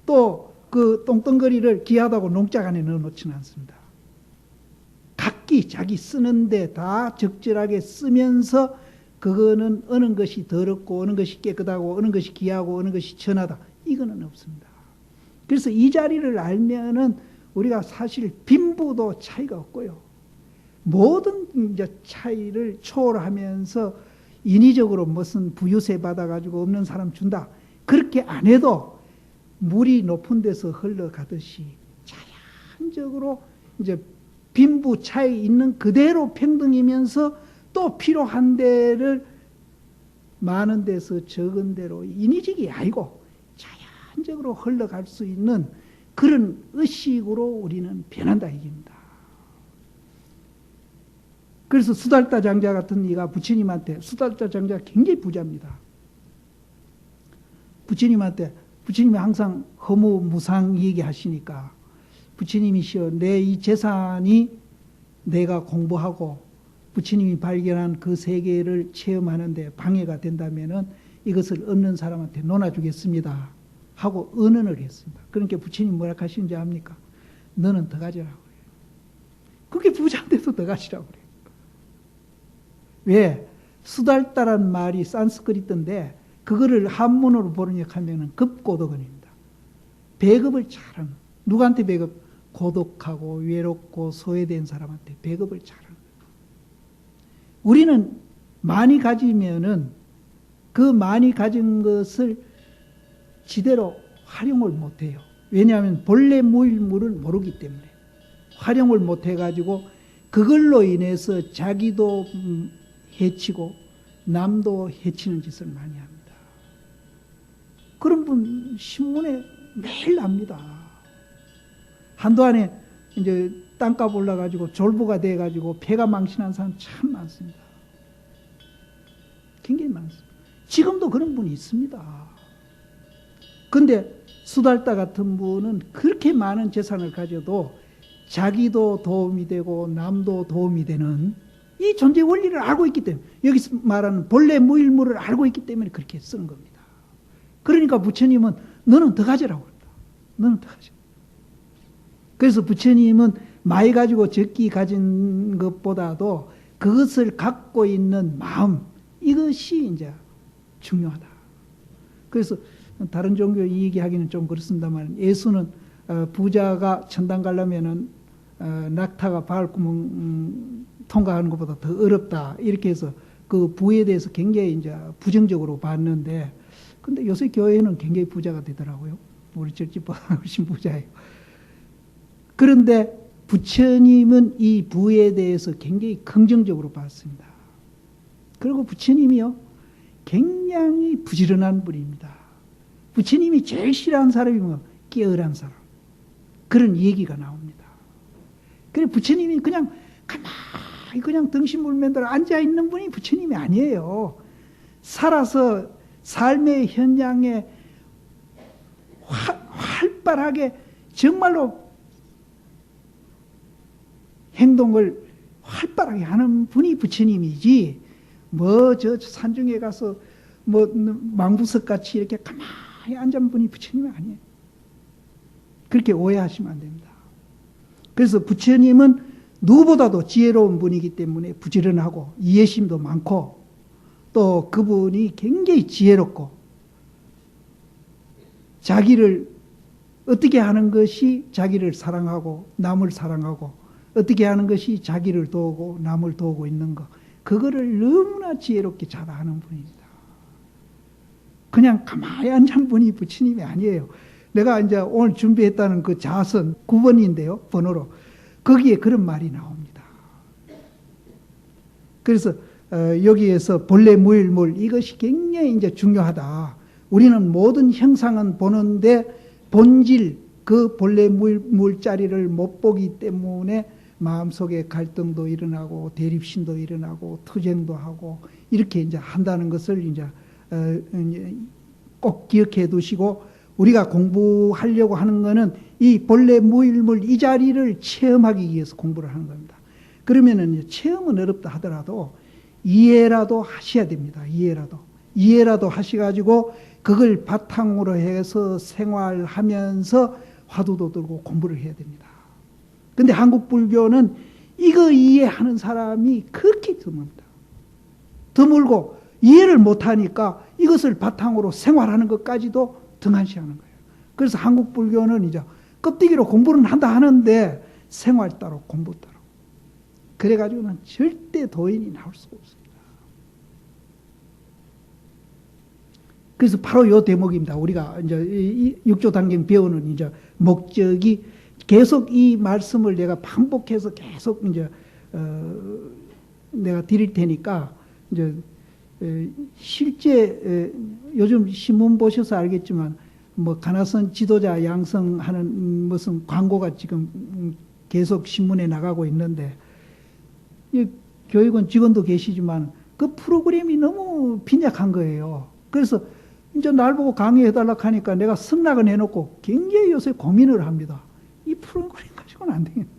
또 그 똥덩거리를 귀하다고 농장 안에 넣어놓지는 않습니다. 각기 자기 쓰는데 다 적절하게 쓰면서 그거는 어느 것이 더럽고 어느 것이 깨끗하고 어느 것이 귀하고 어느 것이 천하다. 이거는 없습니다. 그래서 이 자리를 알면은 우리가 사실 빈부도 차이가 없고요. 모든 이제 차이를 초월하면서 인위적으로 무슨 부유세 받아가지고 없는 사람 준다. 그렇게 안 해도 물이 높은 데서 흘러가듯이 자연적으로 이제 빈부 차이 있는 그대로 평등이면서 또 필요한 데를 많은 데서 적은 데로 인위적이 아니고 자연적으로 흘러갈 수 있는 그런 의식으로 우리는 변한다 이깁니다. 그래서 수달타 장자 같은 이가 부처님한테 수달타 장자가 굉장히 부자입니다. 부처님이 항상 허무 무상 얘기하시니까 부처님이시여 내 이 재산이 내가 공부하고 부처님이 발견한 그 세계를 체험하는데 방해가 된다면은 이것을 없는 사람한테 논아주겠습니다. 하고 은언을 했습니다. 그러니까 부처님 뭐라 하시는지 압니까? 너는 더 가지라고 그래요. 그게 부자인데도 더 가지라고 그래요. 왜? 수달따란 말이 산스크리트인데 그거를 한문으로 번역하면은 급고독언입니다. 배급을 잘하는. 누구한테 배급? 고독하고 외롭고 소외된 사람한테 배급을 잘하는. 우리는 많이 가지면은 그 많이 가진 것을 지대로 활용을 못해요. 왜냐하면 본래 무일물을 모르기 때문에 활용을 못해가지고 그걸로 인해서 자기도 해치고 남도 해치는 짓을 많이 합니다. 그런 분 신문에 매일 납니다. 한동안에 이제 땅값 올라가지고 졸부가 돼가지고 폐가 망신한 사람 참 많습니다. 굉장히 많습니다. 지금도 그런 분이 있습니다. 근데 수달다 같은 분은 그렇게 많은 재산을 가져도 자기도 도움이 되고 남도 도움이 되는 이 존재 원리를 알고 있기 때문에, 여기서 말하는 본래 무일물을 알고 있기 때문에 그렇게 쓰는 겁니다. 그러니까 부처님은 너는 더 가져라고 합니다. 너는 더 가져. 그래서 부처님은 많이 가지고 적기 가진 것보다도 그것을 갖고 있는 마음, 이것이 이제 중요하다. 그래서 다른 종교 이 얘기하기는 좀 그렇습니다만, 예수는 부자가 천당 가려면은 낙타가 바울구멍 통과하는 것보다 더 어렵다, 이렇게 해서 그 부에 대해서 굉장히 이제 부정적으로 봤는데, 근데 요새 교회는 굉장히 부자가 되더라고요. 우리 절집보다 훨씬 부자예요. 그런데 부처님은 이 부에 대해서 굉장히 긍정적으로 봤습니다. 그리고 부처님이요, 굉장히 부지런한 분입니다. 부처님이 제일 싫어하는 사람이 뭐 게으른 사람, 그런 얘기가 나옵니다. 그래 부처님이 그냥 가만히 그냥 등신물맨대로 앉아 있는 분이 부처님이 아니에요. 살아서 삶의 현장에 활발하게 정말로 행동을 활발하게 하는 분이 부처님이지, 뭐 저 산중에 가서 뭐 망부석 같이 이렇게 가만히 앉은 분이 부처님이 아니에요. 그렇게 오해하시면 안 됩니다. 그래서 부처님은 누구보다도 지혜로운 분이기 때문에 부지런하고 이해심도 많고, 또 그분이 굉장히 지혜롭고, 자기를 어떻게 하는 것이 자기를 사랑하고 남을 사랑하고, 어떻게 하는 것이 자기를 도우고 남을 도우고 있는 것, 그거를 너무나 지혜롭게 잘 아는 분입니다. 그냥 가만히 앉은 분이 부처님이 아니에요. 내가 이제 오늘 준비했다는 그 자선 9번인데요, 번호로. 거기에 그런 말이 나옵니다. 그래서 여기에서 본래 무일물, 이것이 굉장히 이제 중요하다. 우리는 모든 형상은 보는데 본질, 그 본래 무일물자리를 못 보기 때문에 마음속에 갈등도 일어나고 대립심도 일어나고 투쟁도 하고 이렇게 이제 한다는 것을 이제 꼭 기억해 두시고, 우리가 공부하려고 하는 것은 이 본래 무일물 이 자리를 체험하기 위해서 공부를 하는 겁니다. 그러면은 체험은 어렵다 하더라도 이해라도 하셔야 됩니다. 이해라도 하셔가지고 그걸 바탕으로 해서 생활하면서 화두도 들고 공부를 해야 됩니다. 근데 한국 불교는 이거 이해하는 사람이 그렇게 드뭅니다. 드물고 이해를 못하니까 이것을 바탕으로 생활하는 것까지도 등한시하는 거예요. 그래서 한국 불교는 이제 껍데기로 공부는 한다 하는데 생활 따로 공부 따로. 그래가지고는 절대 도인이 나올 수가 없습니다. 그래서 바로 이 대목입니다. 우리가 이제 육조단경 배우는 이제 목적이, 계속 이 말씀을 내가 반복해서 계속 이제 내가 드릴 테니까, 이제 실제 요즘 신문 보셔서 알겠지만 뭐 가나선 지도자 양성하는 무슨 광고가 지금 계속 신문에 나가고 있는데, 이 교육원 직원도 계시지만 그 프로그램이 너무 빈약한 거예요. 그래서 이제 날 보고 강의해달라고 하니까 내가 승낙은 해놓고 굉장히 요새 고민을 합니다. 이 프로그램 가지고는 안 되겠는데.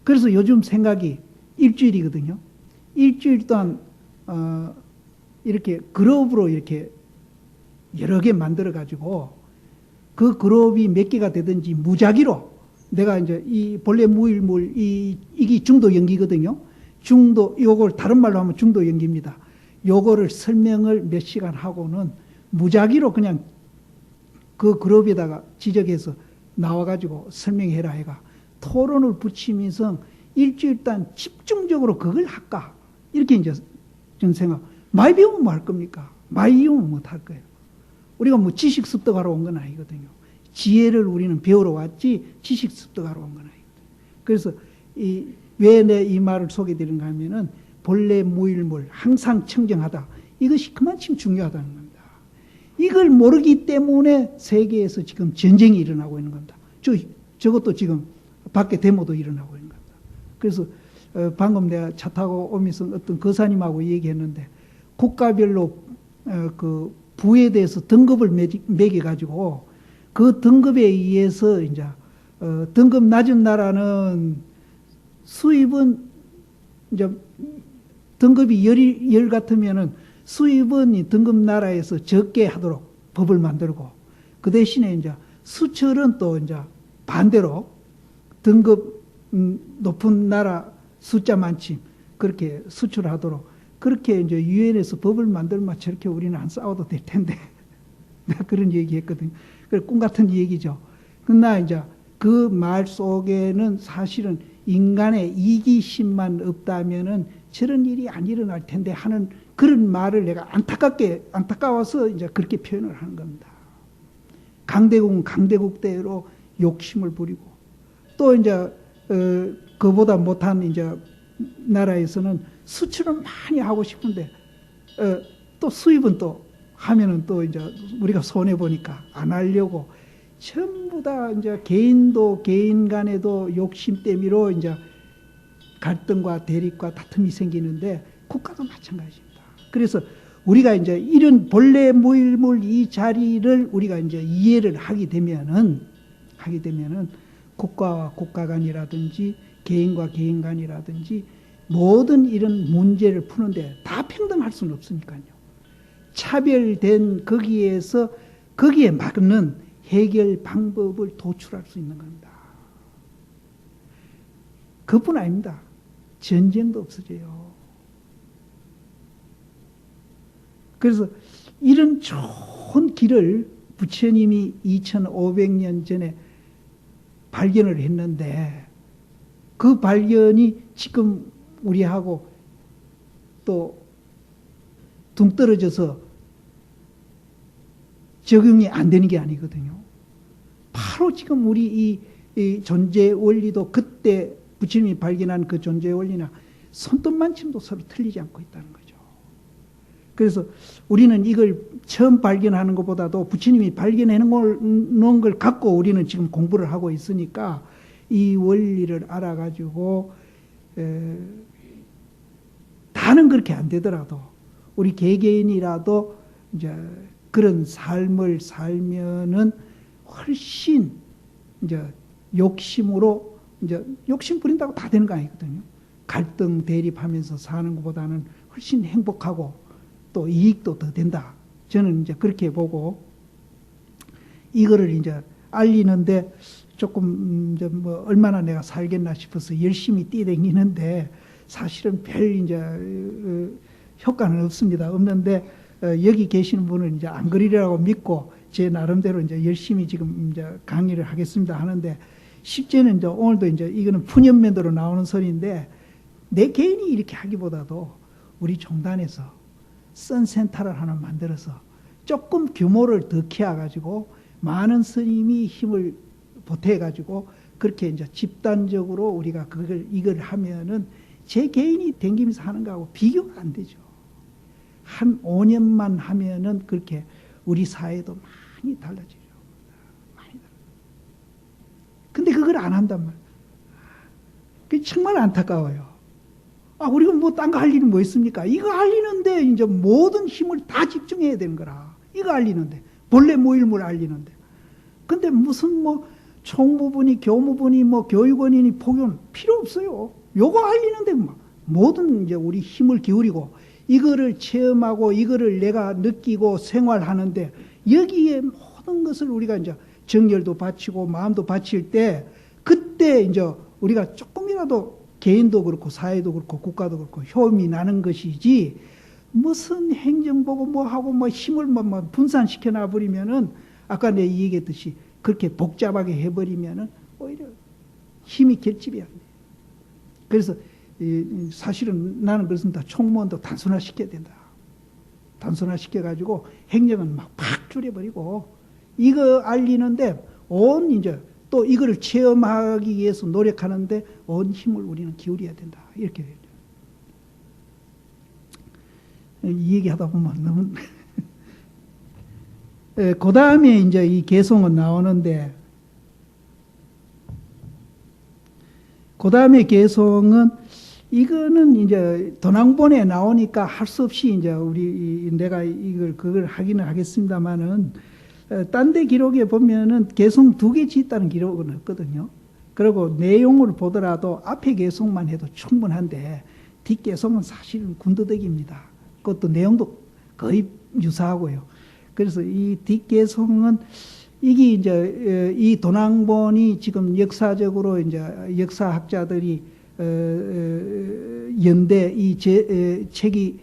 그래서 요즘 생각이 일주일이거든요. 일주일 동안 이렇게 그룹으로 이렇게 여러 개 만들어 가지고 그 그룹이 몇 개가 되든지 무작위로 내가 이제 이 본래 무일물 이게 중도 연기거든요. 중도, 요걸 다른 말로 하면 중도 연기입니다. 요거를 설명을 몇 시간 하고는 무작위로 그냥 그 그룹에다가 지적해서 나와가지고 설명해라 해가 토론을 붙이면서 일주일 동안 집중적으로 그걸 할까? 이렇게 이제 전 생각. 많이 배우면 뭐 할 겁니까? 많이 배우면 못 할 거예요. 우리가 뭐 지식 습득하러 온 건 아니거든요. 지혜를 우리는 배우러 왔지 지식 습득하러 온 건 아니거든요. 그래서 왜 내 이 말을 소개드리는가 하면은 본래 무일물, 항상 청정하다. 이것이 그만큼 중요하다는 겁니다. 이걸 모르기 때문에 세계에서 지금 전쟁이 일어나고 있는 겁니다. 저것도 지금 밖에 데모도 일어나고 있는 겁니다. 그래서 방금 내가 차 타고 오면서 어떤 거사님하고 얘기했는데 국가별로 그 부에 대해서 등급을 매겨가지고 그 등급에 의해서 이제 등급 낮은 나라는 수입은 이제 등급이 열 같으면은 수입은 등급 나라에서 적게 하도록 법을 만들고 그 대신에 이제 수출은 또 이제 반대로 등급 높은 나라 숫자 많지 그렇게 수출하도록 그렇게 이제 유엔에서 법을 만들면 저렇게 우리는 안 싸워도 될 텐데 내가 그런 얘기했거든요. 그래 꿈 같은 얘기죠. 그러나 이제 그 말 속에는 사실은 인간의 이기심만 없다면은 저런 일이 안 일어날 텐데 하는 그런 말을 내가 안타까워서 이제 그렇게 표현을 하는 겁니다. 강대국은 강대국대로 욕심을 부리고 또 이제 그보다 못한 이제 나라에서는 수출은 많이 하고 싶은데 또 수입은 또 하면은 또 이제 우리가 손해 보니까 안 하려고 전부 다 이제 개인도 개인 간에도 욕심 때문에 이제 갈등과 대립과 다툼이 생기는데 국가도 마찬가지입니다. 그래서 우리가 이제 이런 본래 무일물 이 자리를 우리가 이제 이해를 하게 되면은 국가와 국가 간이라든지 개인과 개인 간이라든지 모든 이런 문제를 푸는데 다 평등할 수는 없으니까요. 차별된 거기에 맞는 해결 방법을 도출할 수 있는 겁니다. 그뿐 아닙니다. 전쟁도 없어져요. 그래서 이런 좋은 길을 부처님이 2500년 전에 발견을 했는데 그 발견이 지금 우리하고 또 둥떨어져서 적용이 안 되는 게 아니거든요. 바로 지금 우리 이 존재 원리도 그때 부처님이 발견한 그 존재 원리나 손톱만침도 서로 틀리지 않고 있다는 거죠. 그래서 우리는 이걸 처음 발견하는 것보다도 부처님이 발견해 놓은 걸 갖고 우리는 지금 공부를 하고 있으니까 이 원리를 알아가지고 다는 그렇게 안 되더라도 우리 개개인이라도 이제 그런 삶을 살면은 훨씬 이제 욕심으로 이제 욕심 부린다고 다 되는 거 아니거든요. 갈등 대립하면서 사는 것보다는 훨씬 행복하고 또 이익도 더 된다. 저는 이제 그렇게 보고 이거를 이제 알리는데 조금 이제 뭐 얼마나 내가 살겠나 싶어서 열심히 뛰어다니는데 사실은 별 이제 효과는 없는데 여기 계시는 분은 이제 안 그리라고 믿고 제 나름대로 이제 열심히 지금 이제 강의를 하겠습니다 하는데 실제는 이제 오늘도 이제 이거는 푸념면도로 나오는 소리인데 내 개인이 이렇게 하기보다도 우리 종단에서 선센터를 하나 만들어서 조금 규모를 더 키워가지고 많은 스님이 힘을 보태가지고 그렇게 이제 집단적으로 우리가 이걸 하면은 제 개인이 댕기면서 하는 거하고 비교가 안 되죠. 한 5년만 하면은 그렇게 우리 사회도 많이 달라져요. 많이 달라져요. 근데 그걸 안 한단 말이에요. 그게 정말 안타까워요. 우리가 뭐 딴 거 할 일이 뭐 있습니까? 이거 알리는데 이제 모든 힘을 다 집중해야 되는 거라. 이거 알리는데. 본래 무일물 알리는데. 근데 무슨 뭐 총무부니 교무부니 뭐 교육원이니 포교는 필요 없어요. 요거 알리는데 뭐 모든 이제 우리 힘을 기울이고 이거를 체험하고 이거를 내가 느끼고 생활하는데 여기에 모든 것을 우리가 이제 정열도 바치고 마음도 바칠 때 그때 이제 우리가 조금이라도 개인도 그렇고 사회도 그렇고 국가도 그렇고 효험이 나는 것이지 무슨 행정보고 뭐 하고 뭐 힘을 뭐 분산시켜 놔버리면은 아까 내가 얘기했듯이 그렇게 복잡하게 해버리면은 오히려 힘이 결집이 안 돼. 그래서 사실은 나는 그렇습니다. 총무원도 단순화시켜야 된다. 단순화시켜가지고 행정은 막 팍 줄여버리고 이거 알리는데 온 이제 또 이거를 체험하기 위해서 노력하는데 온 힘을 우리는 기울여야 된다. 이렇게 되죠. 이 얘기하다 보면 너무 그 다음에 이제 이 개송은 나오는데 그 다음에 개송은 이거는 이제 도난본에 나오니까 할 수 없이 이제 내가 그걸 하기는 하겠습니다만은 딴 데 기록에 보면은 개송 2개 짓다는 기록은 없거든요. 그리고 내용을 보더라도 앞에 개송만 해도 충분한데 뒷 개송은 사실은 군더더기입니다. 그것도 내용도 거의 유사하고요. 그래서 이 뒷 개송은 이게 이제 이 도난본이 지금 역사적으로 이제 역사학자들이 연대 이 책이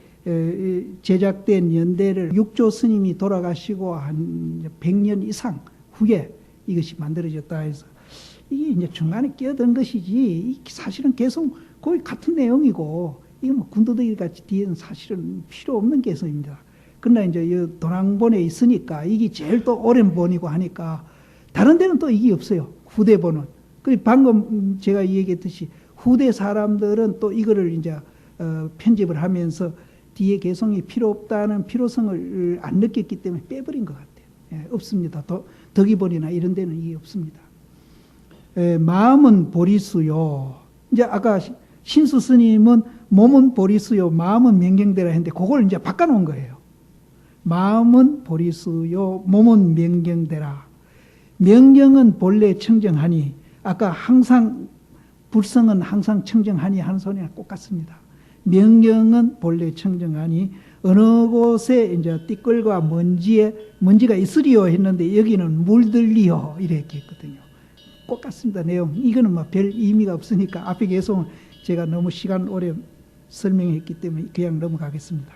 제작된 연대를 육조 스님이 돌아가시고 한 100년 이상 후에 이것이 만들어졌다 해서 이게 이제 중간에 끼어든 것이지 사실은 개송 거의 같은 내용이고 이게 뭐 군더더기 같이 뒤에는 사실은 필요 없는 개송입니다. 그러나 이제 이 도난본에 있으니까 이게 제일 또 오랜 본이고 하니까 다른 데는 또 이게 없어요. 후대본은. 그리고 방금 제가 얘기했듯이 후대 사람들은 또 이거를 이제 편집을 하면서 뒤에 개송이 필요 없다는 필요성을 안 느꼈기 때문에 빼버린 것 같아요. 예, 없습니다. 덕이본이나 이런 데는 이게 없습니다. 마음은 보리수요. 이제 아까 신수 스님은 몸은 보리수요, 마음은 명경대라 했는데 그걸 이제 바꿔놓은 거예요. 마음은 보리수요, 몸은 명경대라. 명경은 본래 청정하니, 아까 항상 불성은 항상 청정하니 하는 소리랑 똑같습니다. 명경은 본래 청정하니 어느 곳에 이제 띠끌과 먼지가 있으리요 했는데 여기는 물들리요 이렇게 했거든요. 똑같습니다. 내용. 이거는 뭐 별 의미가 없으니까 앞에 개송은 제가 너무 시간 오래 설명했기 때문에 그냥 넘어가겠습니다.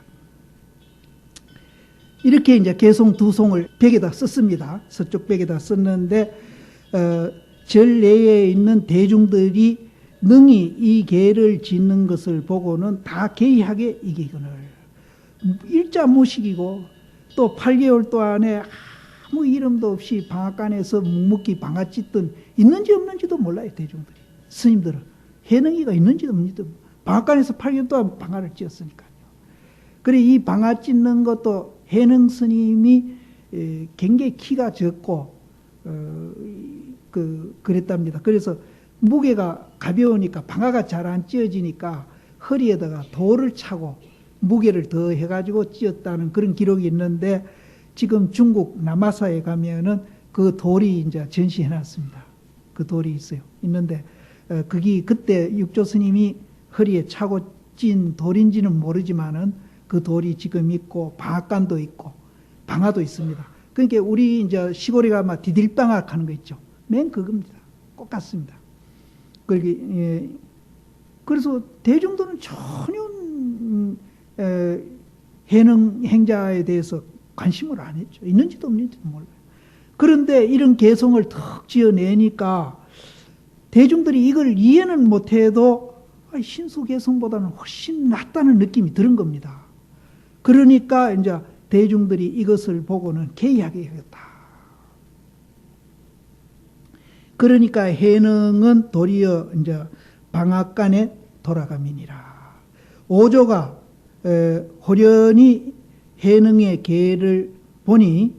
이렇게 이제 개송 2송을 벽에다 썼습니다. 서쪽 벽에다 썼는데 절 내에 있는 대중들이 능히 이 계를 짓는 것을 보고는 다 개의하게 이기거늘. 일자 무식이고 또 8개월 동안에 아무 이름도 없이 방앗간에서 묵묵히 방앗 짓든 있는지 없는지도 몰라요. 대중들이. 스님들은. 해능이가 있는지도 없는지도 방앗간에서 8개월 동안 방앗을 짓었으니까요. 그래 이 방앗 짓는 것도 해능 스님이 굉장히 키가 적고 그랬답니다. 그래서 무게가 가벼우니까 방아가 잘 안 찧어지니까 허리에다가 돌을 차고 무게를 더 해가지고 찧었다는 그런 기록이 있는데 지금 중국 남아사에 가면은 그 돌이 이제 전시해놨습니다. 그 돌이 있어요. 있는데 그게 그때 육조 스님이 허리에 차고 찐 돌인지는 모르지만은 그 돌이 지금 있고 방앗간도 있고 방아도 있습니다. 그러니까 우리 이제 시골에 가면 디딜방앗 하는 거 있죠. 맨 그겁니다. 똑같습니다. 그래서 대중들은 전혀 해능 행자에 대해서 관심을 안 했죠. 있는지도 없는지도 몰라요. 그런데 이런 개송을 턱 지어내니까 대중들이 이걸 이해는 못해도 신수 개송보다는 훨씬 낫다는 느낌이 드는 겁니다. 그러니까 이제 대중들이 이것을 보고는 개의하게 하겠다. 그러니까 해능은 도리어 이제 방앗간에 돌아가미니라. 오조가 호련히 해능의 계를 보니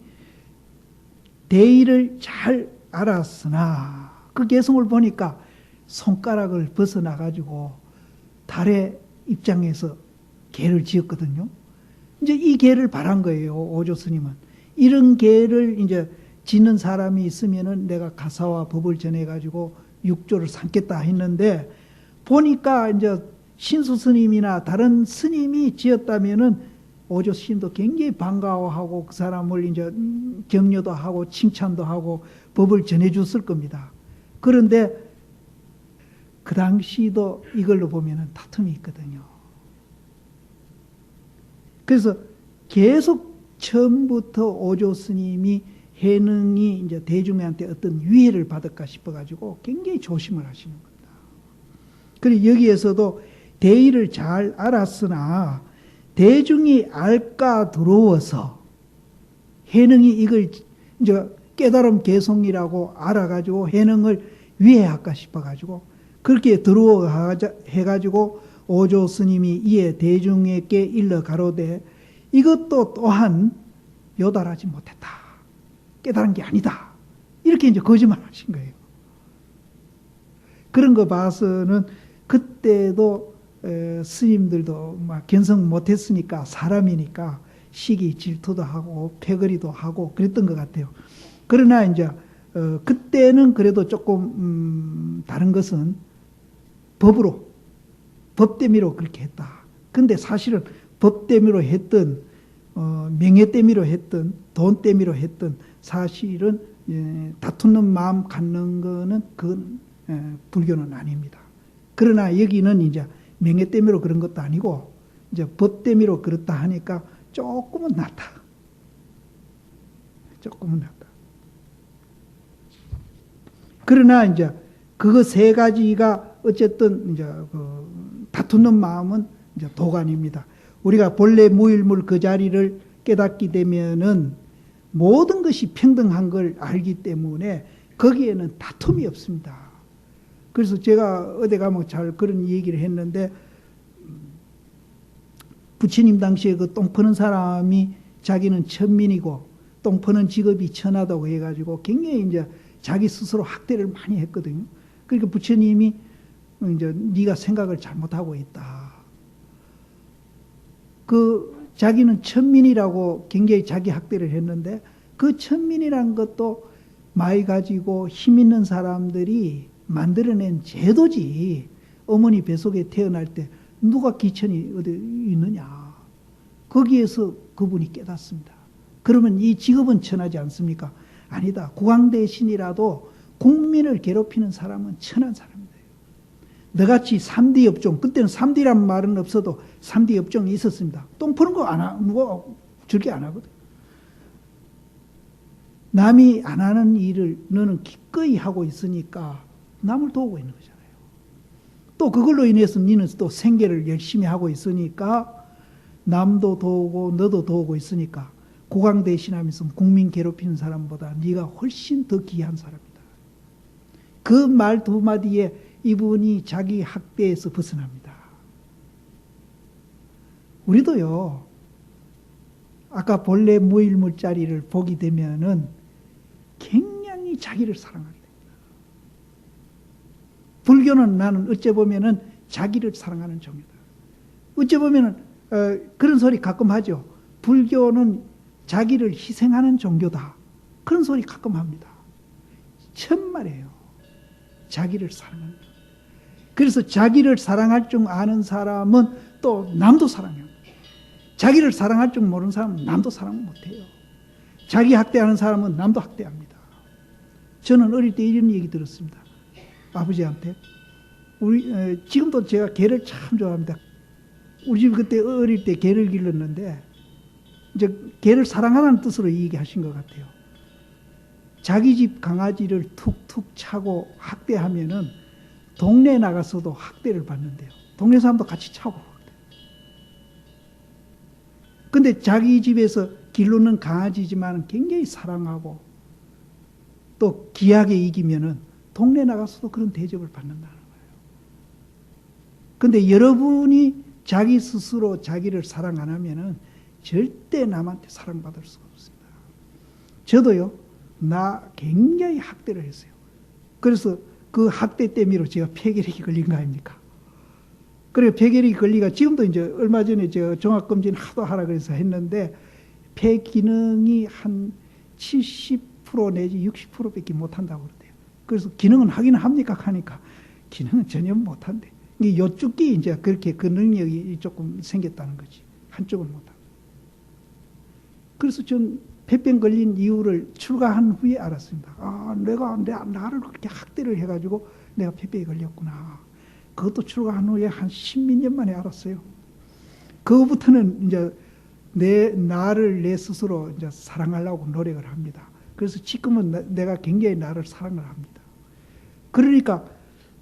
대의를 잘 알았으나 그 개성을 보니까 손가락을 벗어나가지고 달의 입장에서 계를 지었거든요. 이제 이 계를 바란 거예요. 오조 스님은. 이런 계를 이제 짓는 사람이 있으면은 내가 가사와 법을 전해가지고 육조를 삼겠다 했는데 보니까 이제 신수 스님이나 다른 스님이 지었다면은 오조 스님도 굉장히 반가워하고 그 사람을 이제 격려도 하고 칭찬도 하고 법을 전해줬을 겁니다. 그런데 그 당시도 이걸로 보면은 다툼이 있거든요. 그래서 계속 처음부터 오조 스님이 해능이 이제 대중한테 어떤 위해를 받을까 싶어가지고 굉장히 조심을 하시는 겁니다. 그리고 여기에서도 대의를 잘 알았으나 대중이 알까 두려워서 해능이 이걸 이제 깨달음 개송이라고 알아가지고 해능을 위해할까 싶어가지고 그렇게 들어오 해가지고 오조 스님이 이에 대중에게 일러 가로되 이것도 또한 요달하지 못했다. 깨달은 게 아니다. 이렇게 이제 거짓말 하신 거예요. 그런 거 봐서는 그때도 스님들도 막 견성 못했으니까 사람이니까 시기 질투도 하고 패거리도 하고 그랬던 것 같아요. 그러나 이제 그때는 그래도 조금 다른 것은 법대미로 그렇게 했다. 근데 사실은 법대미로 했던 명예대미로 했던 돈대미로 했던 사실은 다투는 마음 갖는 거는 그건 불교는 아닙니다. 그러나 여기는 이제 명예대미로 그런 것도 아니고 이제 법대미로 그렇다 하니까 조금은 낫다. 조금은 낫다. 그러나 이제 그거 세 가지가 어쨌든 이제 다투는 마음은 이제 도관입니다. 우리가 본래 무일물 그 자리를 깨닫게 되면은 모든 것이 평등한 걸 알기 때문에 거기에는 다툼이 없습니다. 그래서 제가 어디 가면 잘 그런 얘기를 했는데 부처님 당시에 그 똥 퍼는 사람이 자기는 천민이고 똥 퍼는 직업이 천하다고 해가지고 굉장히 이제 자기 스스로 학대를 많이 했거든요. 그러니까 부처님이 이제 네가 생각을 잘못하고 있다. 그 자기는 천민이라고 굉장히 자기 학대를 했는데 그 천민이란 것도 많이 가지고 힘 있는 사람들이 만들어낸 제도지. 어머니 뱃속에 태어날 때 누가 기천이 어디 있느냐. 거기에서 그분이 깨닫습니다. 그러면 이 직업은 천하지 않습니까? 아니다. 국왕대신이라도 국민을 괴롭히는 사람은 천한 사람이다. 너같이 3D 업종, 그때는 3D란 말은 없어도 3D 업종이 있었습니다. 똥 푸는 거 누가 저렇게 안 하거든. 남이 안 하는 일을 너는 기꺼이 하고 있으니까 남을 도우고 있는 거잖아요. 또 그걸로 인해서 너는 또 생계를 열심히 하고 있으니까 남도 도우고 너도 도우고 있으니까 국왕 대신하면서 국민 괴롭히는 사람보다 네가 훨씬 더 귀한 사람이다. 그 말 두 마디에 이분이 자기 학대에서 벗어납니다. 우리도요, 아까 본래 무일물자리를 보게 되면은 굉장히 자기를 사랑하게 됩니다. 불교는 나는 어째 보면은 자기를 사랑하는 종이다. 어째 보면은 그런 소리 가끔 하죠. 불교는 자기를 희생하는 종교다. 그런 소리 가끔 합니다. 천말이에요. 자기를 사랑하는 종. 그래서 자기를 사랑할 줄 아는 사람은 또 남도 사랑해요. 자기를 사랑할 줄 모르는 사람은 남도 사랑 못해요. 자기 학대하는 사람은 남도 학대합니다. 저는 어릴 때 이런 얘기 들었습니다. 아버지한테. 지금도 제가 개를 참 좋아합니다. 우리 집 그때 어릴 때 개를 길렀는데 이제 개를 사랑하라는 뜻으로 얘기하신 것 같아요. 자기 집 강아지를 툭툭 차고 학대하면은 동네에 나가서도 학대를 받는데요. 동네 사람도 같이 차고. 근데 자기 집에서 기르는 강아지지만 굉장히 사랑하고 또 귀하게 이기면은 동네 나가서도 그런 대접을 받는다는 거예요. 근데 여러분이 자기 스스로 자기를 사랑 안 하면은 절대 남한테 사랑받을 수가 없습니다. 저도요, 나 굉장히 학대를 했어요. 그래서 그 학대 때문에 제가 폐결핵이 걸린 거 아닙니까? 그래, 폐결핵이 걸리가 지금도 이제 얼마 전에 제가 종합검진 하도 하라 그래서 했는데 폐 기능이 한 70% 내지 60%밖에 못한다고 그러대요. 그래서 기능은 하긴 합니까? 하니까 기능은 전혀 못한대. 요쪽이 이제 그렇게 그 능력이 조금 생겼다는 거지. 한쪽은 못한다. 그래서 전 폐병 걸린 이유를 출가한 후에 알았습니다. 아, 나를 그렇게 학대를 해가지고 내가 폐병에 걸렸구나. 그것도 출가한 후에 한 10몇 년 만에 알았어요. 그거부터는 이제 나를 내 스스로 이제 사랑하려고 노력을 합니다. 그래서 지금은 내가 굉장히 나를 사랑을 합니다. 그러니까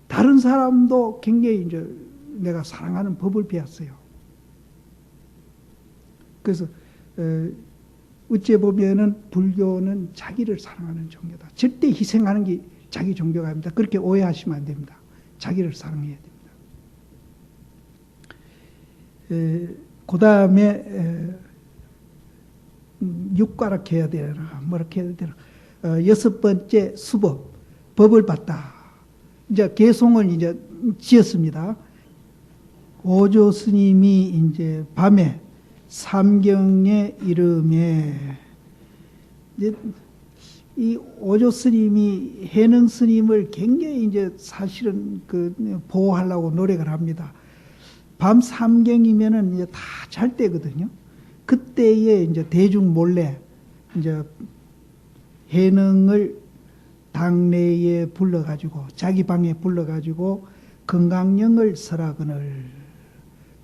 다른 사람도 굉장히 이제 내가 사랑하는 법을 배웠어요. 그래서 어째 보면은 불교는 자기를 사랑하는 종교다. 절대 희생하는 게 자기 종교가 아닙니다. 그렇게 오해하시면 안 됩니다. 자기를 사랑해야 됩니다. 그 다음에 육과락해야 되나 뭐렇게 해야 되나. 여섯 번째 수법, 법을 받다. 이제 개송을 이제 지었습니다. 오조 스님이 이제 밤에 삼경의 이름에 이 오조 스님이 해능 스님을 굉장히 이제 사실은 보호하려고 노력을 합니다. 밤 삼경이면은 이제 다 잘 때거든요. 그때에 이제 대중 몰래 이제 해능을 당내에 불러가지고 자기 방에 불러가지고 건강령을 설하거늘.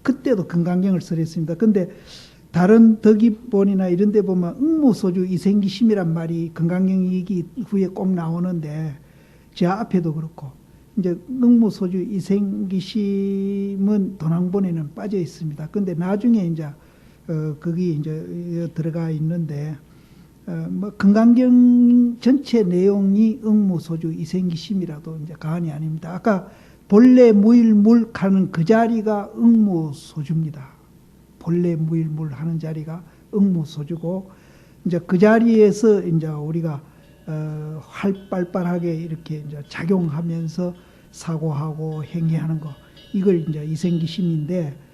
그때도 건강령을 설했습니다. 근데 다른 덕이본이나 이런 데 보면 응무소주 이생기심이란 말이 건강령 얘기 후에 꼭 나오는데 제 앞에도 그렇고 이제 응무소주 이생기심은 도낭본에는 빠져 있습니다. 근데 나중에 이제 거기 이제 들어가 있는데 뭐 건강경 전체 내용이 응무소주 이생기심이라도 이제 가언이 아닙니다. 아까 본래 무일물 하는 그 자리가 응무소주입니다. 본래 무일물 하는 자리가 응무소주고 이제 그 자리에서 이제 우리가 활발하게 이렇게 이제 작용하면서 사고하고 행위하는 거 이걸 이제 이생기심인데